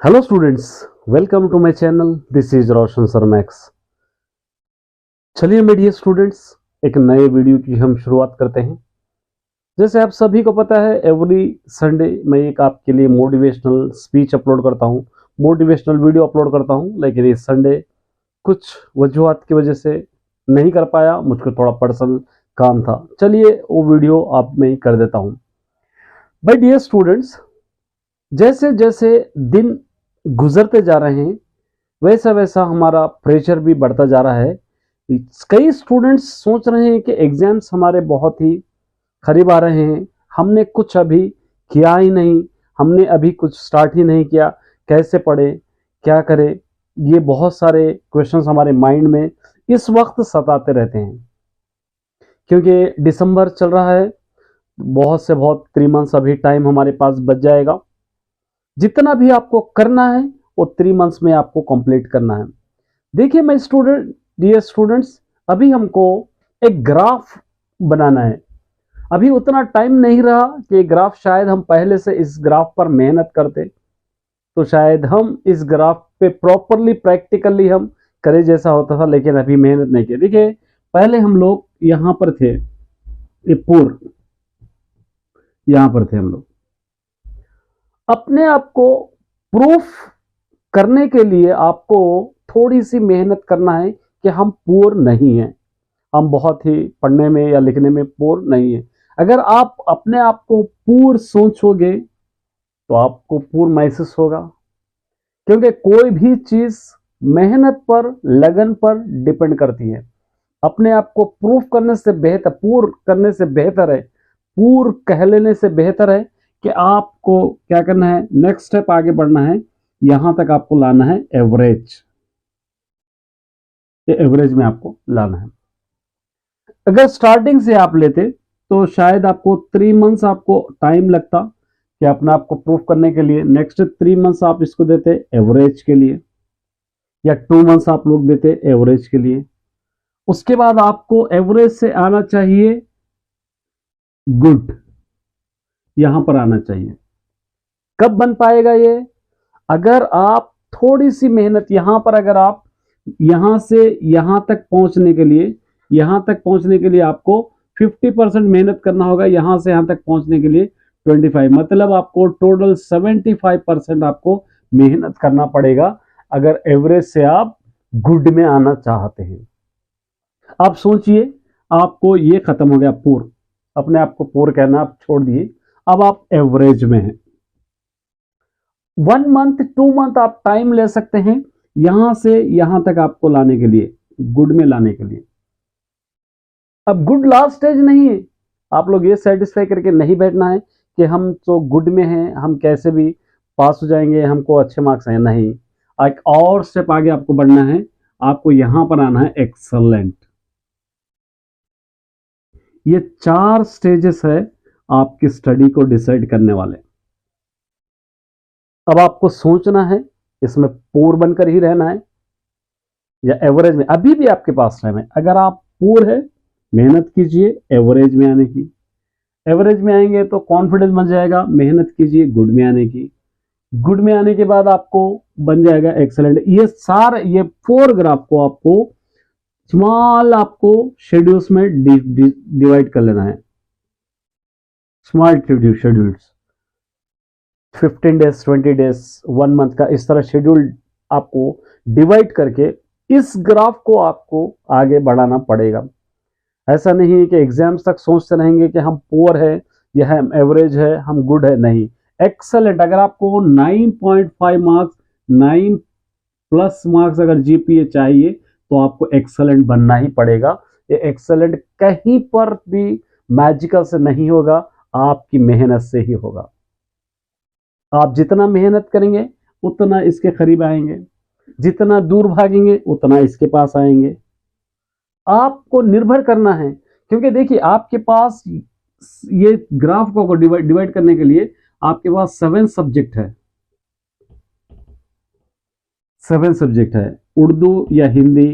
Hello students, welcome to my channel. This is Roshan sir Max. चलिए मेरे dear students, एक नए वीडियो की हम शुरुआत करते हैं। जैसे आप सभी को पता है, एवरी संडे मैं एक आपके लिए मोटिवेशनल स्पीच अपलोड करता हूं, मोटिवेशनल वीडियो अपलोड करता हूं। लेकिन इस संडे कुछ वजूहत की वजह से नहीं कर पाया, मुझको थोड़ा पर्सनल काम था। चलिए वो वीडियो आप में कर देता हूँ। माय डियर स्टूडेंट्स, जैसे जैसे दिन गुजरते जा रहे हैं वैसा वैसा हमारा प्रेशर भी बढ़ता जा रहा है। कई स्टूडेंट्स सोच रहे हैं कि एग्जाम्स हमारे बहुत ही करीब आ रहे हैं, हमने कुछ अभी किया ही नहीं, हमने अभी कुछ स्टार्ट ही नहीं किया, कैसे पढ़े, क्या करें। ये बहुत सारे क्वेश्चंस हमारे माइंड में इस वक्त सताते रहते हैं, क्योंकि दिसंबर चल रहा है। बहुत से बहुत 3 मंथ्स अभी टाइम हमारे पास बच जाएगा। जितना भी आपको करना है वो 3 मंथ्स में आपको कंप्लीट करना है। देखिए मैं डियर स्टूडेंट्स, अभी हमको एक ग्राफ बनाना है। अभी उतना टाइम नहीं रहा कि ग्राफ, शायद हम पहले से इस ग्राफ पर मेहनत करते तो शायद हम इस ग्राफ पे प्रॉपरली प्रैक्टिकली हम करे जैसा होता था, लेकिन अभी मेहनत नहीं की। देखिए पहले हम लोग यहां पर थे, ये पूर यहां पर थे हम लोग। अपने आप को प्रूफ करने के लिए आपको थोड़ी सी मेहनत करना है कि हम पुअर नहीं हैं, हम बहुत ही पढ़ने में या लिखने में पुअर नहीं है। अगर आप अपने आप को पुअर सोचोगे तो आपको पुअर महसूस होगा, क्योंकि कोई भी चीज मेहनत पर, लगन पर डिपेंड करती है। अपने आप को प्रूफ करने से बेहतर, पुअर करने से बेहतर है, पुअर कह लेने से बेहतर है कि आपको क्या करना है, नेक्स्ट स्टेप आगे बढ़ना है। यहां तक आपको लाना है एवरेज, ये एवरेज में आपको लाना है। अगर स्टार्टिंग से आप लेते तो शायद आपको 3 मंथ्स आपको टाइम लगता कि अपने आप को प्रूफ करने के लिए। नेक्स्ट 3 मंथ्स आप इसको देते एवरेज के लिए, या 2 मंथ्स आप लोग देते एवरेज के लिए। उसके बाद आपको एवरेज से आना चाहिए गुड, यहां पर आना चाहिए। कब बन पाएगा ये? अगर आप थोड़ी सी मेहनत यहां पर, अगर आप यहां से यहां तक पहुंचने के लिए, यहां तक पहुंचने के लिए आपको 50% मेहनत करना होगा। यहां से यहां तक पहुंचने के लिए 25, मतलब आपको टोटल 75% आपको मेहनत करना पड़ेगा अगर एवरेज से आप गुड में आना चाहते हैं। आप सोचिए, आपको ये खत्म हो गया पूर, अपने आप को पूर कहना आप छोड़ दिए, अब आप एवरेज में हैं। 1 मंथ 2 मंथ आप टाइम ले सकते हैं यहां से यहां तक आपको लाने के लिए, गुड में लाने के लिए। अब गुड लास्ट स्टेज नहीं है। आप लोग ये सेटिस्फाई करके नहीं बैठना है कि हम तो गुड में हैं, हम कैसे भी पास हो जाएंगे, हमको अच्छे मार्क्स आए। नहीं, एक और स्टेप आगे आपको बढ़ना है, आपको यहां पर आना है एक्सलेंट। ये 4 स्टेजेस है आपकी स्टडी को डिसाइड करने वाले। अब आपको सोचना है इसमें पूर बनकर ही रहना है या एवरेज में। अभी भी आपके पास टाइम है। अगर आप पूर है, मेहनत कीजिए एवरेज में आने की। एवरेज में आएंगे तो कॉन्फिडेंस बन जाएगा, मेहनत कीजिए गुड में आने की। गुड में आने के बाद आपको बन जाएगा एक्सेलेंट। ये 4 ग्राफ को आपको स्मॉल, आपको शेड्यूल्स में डिवाइड कर लेना है। Small schedules, 15 days, 20 days, 1 month का, इस तरह शेड्यूल आपको डिवाइड करके इस ग्राफ को आपको आगे बढ़ाना पड़ेगा। ऐसा नहीं है कि एग्जाम्स तक सोचते रहेंगे कि हम पुअर है या हम एवरेज है, हम गुड है। नहीं, एक्सेलेंट। अगर आपको 9.5 मार्क्स, 9+ मार्क्स अगर जीपीए चाहिए तो आपको एक्सेलेंट बनना ही पड़ेगा। ये एक्सेलेंट कहीं पर भी मैजिकल से नहीं होगा, आपकी मेहनत से ही होगा। आप जितना मेहनत करेंगे उतना इसके करीब आएंगे, जितना दूर भागेंगे उतना इसके पास आएंगे। आपको निर्भर करना है, क्योंकि देखिए आपके पास ये ग्राफ को डिवाइड करने के लिए आपके पास 7 सब्जेक्ट है। 7 सब्जेक्ट है, उर्दू या Hindi,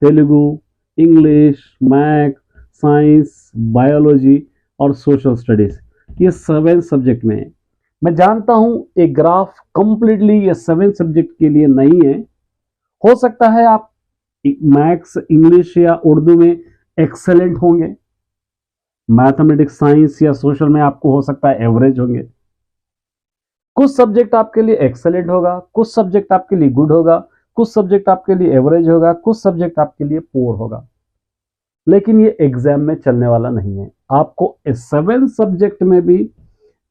Telugu, English, math, science, biology और सोशल स्टडीज। ये 7 सब्जेक्ट में है। मैं जानता हूं एक ग्राफ कंप्लीटली ये 7 सब्जेक्ट के लिए नहीं है। हो सकता है आप मैथ्स, इंग्लिश या उर्दू में एक्सेलेंट होंगे, मैथमेटिक्स, साइंस या सोशल में आपको हो सकता है एवरेज होंगे। कुछ सब्जेक्ट आपके लिए एक्सेलेंट होगा, कुछ सब्जेक्ट आपके लिए गुड होगा, कुछ सब्जेक्ट आपके लिए एवरेज होगा, कुछ सब्जेक्ट आपके लिए पुअर होगा। लेकिन ये एग्जाम में चलने वाला नहीं है। आपको 7 सब्जेक्ट में भी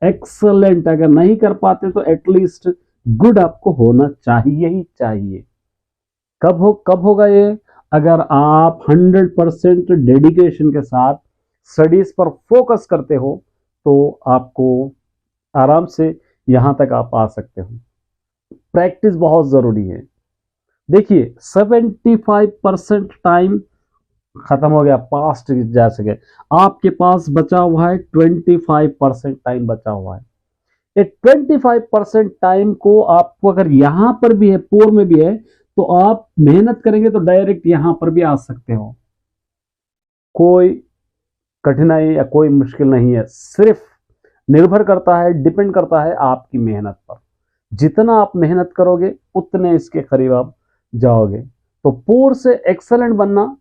एक्सेलेंट अगर नहीं कर पाते तो एटलीस्ट गुड आपको होना चाहिए ही चाहिए। कब होगा ये? अगर आप 100% डेडिकेशन के साथ स्टडीज पर फोकस करते हो तो आपको आराम से यहां तक आप आ सकते हो। प्रैक्टिस बहुत जरूरी है। देखिए 75% टाइम खत्म हो गया, पास्ट जा सके, आपके पास बचा हुआ है 25% टाइम बचा हुआ है। ये 25% टाइम को आपको अगर यहां पर भी है, पोर में भी है, तो आप मेहनत करेंगे तो डायरेक्ट यहां पर भी आ सकते हो। कोई कठिनाई या कोई मुश्किल नहीं है, सिर्फ निर्भर करता है, डिपेंड करता है आपकी मेहनत पर। जितना आप मेहनत करोगे उतने इसके करीब आप जाओगे। तो पोर से एक्सेलेंट बनना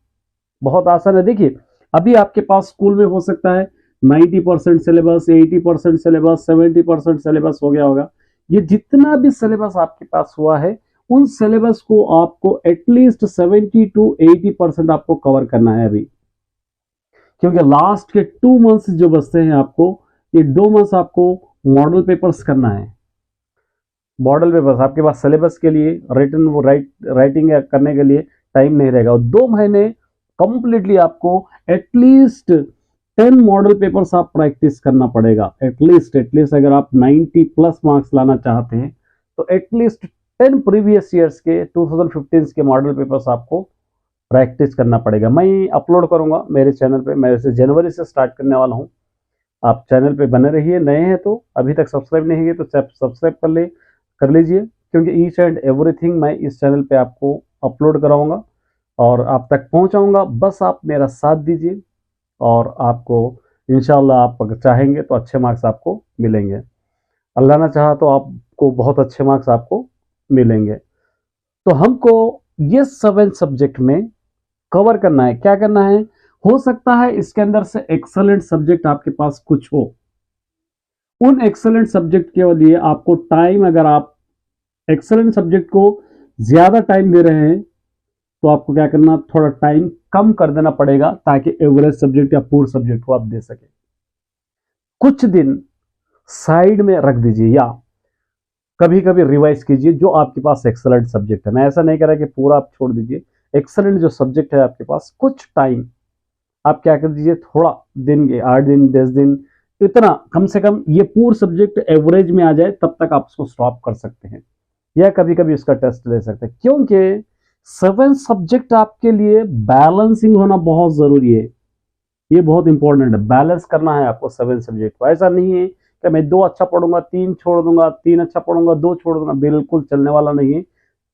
बहुत आसान है। देखिए अभी आपके पास स्कूल में हो सकता है 90% सिलेबस, 80% सिलेबस, 70% सिलेबस हो गया होगा। ये जितना भी सिलेबस आपके पास हुआ है उन सिलेबस को आपको एटलीस्ट 70 to 80% आपको कवर करना है अभी, क्योंकि लास्ट के 2 मंथ्स जो बचते हैं आपको, ये 2 मंथ्स आपको मॉडल पेपर्स करना है। मॉडल पेपर्स आपके पास सिलेबस के लिए रिटन वो राइटिंग करने के लिए टाइम नहीं रहेगा। और 2 महीने कंप्लीटली आपको एटलीस्ट 10 मॉडल पेपर्स आप प्रैक्टिस करना पड़ेगा। एटलीस्ट अगर आप 90 प्लस मार्क्स लाना चाहते हैं तो एटलीस्ट 10 प्रीवियस ईयर्स के 2015 के मॉडल पेपर्स आपको प्रैक्टिस करना पड़ेगा। मैं अपलोड करूंगा मेरे चैनल पे, मैं वैसे जनवरी से स्टार्ट करने वाला हूं। आप चैनल पे बने रहिए, नए हैं तो अभी तक सब्सक्राइब नहीं किए तो सब्सक्राइब कर लीजिए, क्योंकि ईच एंड एवरीथिंग मैं इस चैनल पे आपको अपलोड कराऊंगा और आप तक पहुंचाऊंगा। बस आप मेरा साथ दीजिए और आपको इंशाल्लाह आप अगर चाहेंगे तो अच्छे मार्क्स आपको मिलेंगे। अल्लाह ना चाहा तो आपको बहुत अच्छे मार्क्स आपको मिलेंगे। तो हमको ये 7 सब्जेक्ट में कवर करना है। क्या करना है? हो सकता है इसके अंदर से एक्सेलेंट सब्जेक्ट आपके पास कुछ हो। उन एक्सेलेंट सब्जेक्ट के लिए आपको टाइम, अगर आप एक्सेलेंट सब्जेक्ट को ज्यादा टाइम दे रहे हैं तो आपको क्या करना, थोड़ा टाइम कम कर देना पड़ेगा ताकि एवरेज सब्जेक्ट या पूर सब्जेक्ट को आप दे सके। कुछ दिन साइड में रख दीजिए या कभी कभी रिवाइज कीजिए जो आपके पास एक्सेलेंट सब्जेक्ट है। मैं ऐसा नहीं कह रहा कि पूरा आप छोड़ दीजिए। एक्सेलेंट जो सब्जेक्ट है आपके पास, कुछ टाइम आप क्या कर दीजिए, थोड़ा दिन के 8 दिन 10 दिन, इतना कम से कम ये पूरा सब्जेक्ट एवरेज में आ जाए तब तक आप उसको स्टॉप कर सकते हैं या कभी कभी उसका टेस्ट ले सकते हैं। क्योंकि 7 सब्जेक्ट आपके लिए बैलेंसिंग होना बहुत जरूरी है। ये बहुत इंपॉर्टेंट है, बैलेंस करना है आपको 7 सब्जेक्ट को। ऐसा नहीं है कि मैं 2 अच्छा पढ़ूंगा 3 छोड़ दूंगा, 3 अच्छा पढ़ूंगा 2 छोड़ दूंगा, बिल्कुल चलने वाला नहीं है।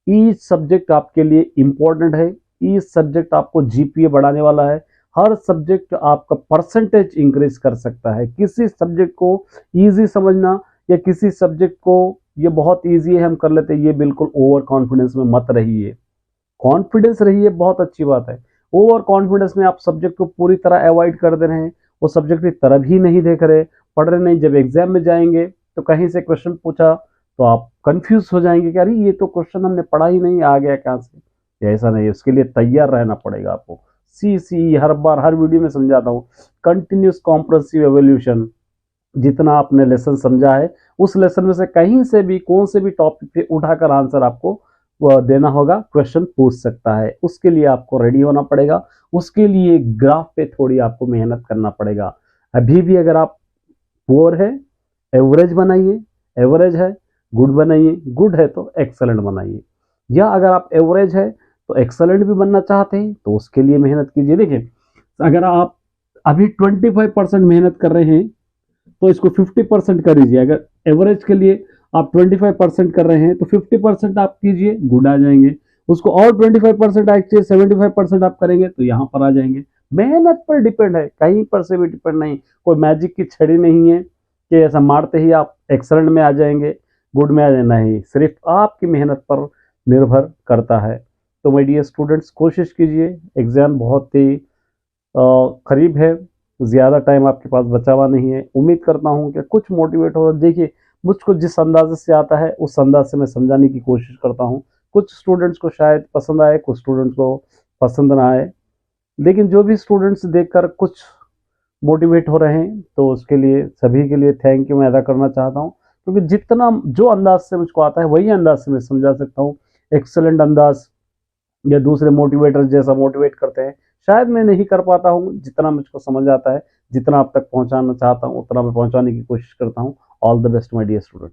ईच सब्जेक्ट आपके लिए इंपॉर्टेंट है, ईच सब्जेक्ट आपको जीपीए बढ़ाने वाला है। हर सब्जेक्ट आपका परसेंटेज इंक्रीज कर सकता है। किसी सब्जेक्ट को इजी समझना या किसी सब्जेक्ट को ये बहुत इजी है हम कर लेते हैं, ये बिल्कुल ओवर कॉन्फिडेंस में मत रहिए। कॉन्फिडेंस रहिए, बहुत अच्छी बात है। ओवर कॉन्फिडेंस में आप सब्जेक्ट को पूरी तरह अवॉइड कर दे रहे हैं, वो सब्जेक्ट की तरफ ही नहीं देख रहे, पढ़ रहे नहीं। जब एग्जाम में जाएंगे तो कहीं से क्वेश्चन पूछा तो आप कंफ्यूज हो जाएंगे कि अरे ये तो क्वेश्चन हमने पढ़ा ही नहीं, आ गया कहाँ से। ऐसा नहीं है, उसके लिए तैयार रहना पड़ेगा आपको। सी हर बार हर वीडियो में समझाता हूँ, कंटिन्यूस कॉम्प्रेसिव एवोल्यूशन। जितना आपने लेसन समझा है उस लेसन में से कहीं से भी कौन से भी टॉपिक पे उठाकर आंसर आपको देना होगा, क्वेश्चन पूछ सकता है। उसके लिए आपको रेडी होना पड़ेगा, उसके लिए ग्राफ पे थोड़ी आपको मेहनत करना पड़ेगा। अभी भी अगर आप पुअर है, एवरेज बनाइए, एवरेज है गुड बनाइए, गुड है तो एक्सेलेंट बनाइए। या अगर आप एवरेज है तो एक्सेलेंट भी बनना चाहते हैं तो उसके लिए मेहनत कीजिए। देखिए अगर आप अभी 25% मेहनत कर रहे हैं तो इसको 50% कर दीजिए। अगर एवरेज के लिए आप 25% कर रहे हैं तो 50% आप कीजिए, गुड आ जाएंगे। उसको और 25% चाहिए, 75% आप करेंगे तो यहाँ पर आ जाएंगे। मेहनत पर डिपेंड है, कहीं पर से भी डिपेंड नहीं, कोई मैजिक की छड़ी नहीं है कि ऐसा मारते ही आप एक्सलेंट में आ जाएंगे, गुड में आ जाए, नहीं, सिर्फ आपकी मेहनत पर निर्भर करता है। तो माय डियर स्टूडेंट्स, कोशिश कीजिए, एग्ज़ाम बहुत ही करीब है, ज़्यादा टाइम आपके पास बचा हुआ नहीं है। उम्मीद करता हूँ कि कुछ मोटिवेट हो। देखिए, मुझको जिस अंदाज़े से आता है उस अंदाज से मैं समझाने की कोशिश करता हूँ। कुछ स्टूडेंट्स को शायद पसंद आए, कुछ स्टूडेंट्स को पसंद ना आए, लेकिन जो भी स्टूडेंट्स देखकर कुछ मोटिवेट हो रहे हैं तो उसके लिए, सभी के लिए थैंक यू मैं अदा करना चाहता हूँ, क्योंकि जितना जो अंदाज से मुझको आता है वही अंदाज से मैं समझा सकता हूँ। एक्सेलेंट अंदाज या दूसरे मोटिवेटर जैसा मोटिवेट करते हैं, शायद मैं नहीं कर पाता हूँ। जितना मुझको समझ आता है, जितना आप तक पहुँचाना चाहता हूँ, उतना मैं पहुँचाने की कोशिश करता हूँ। All the best my dear student.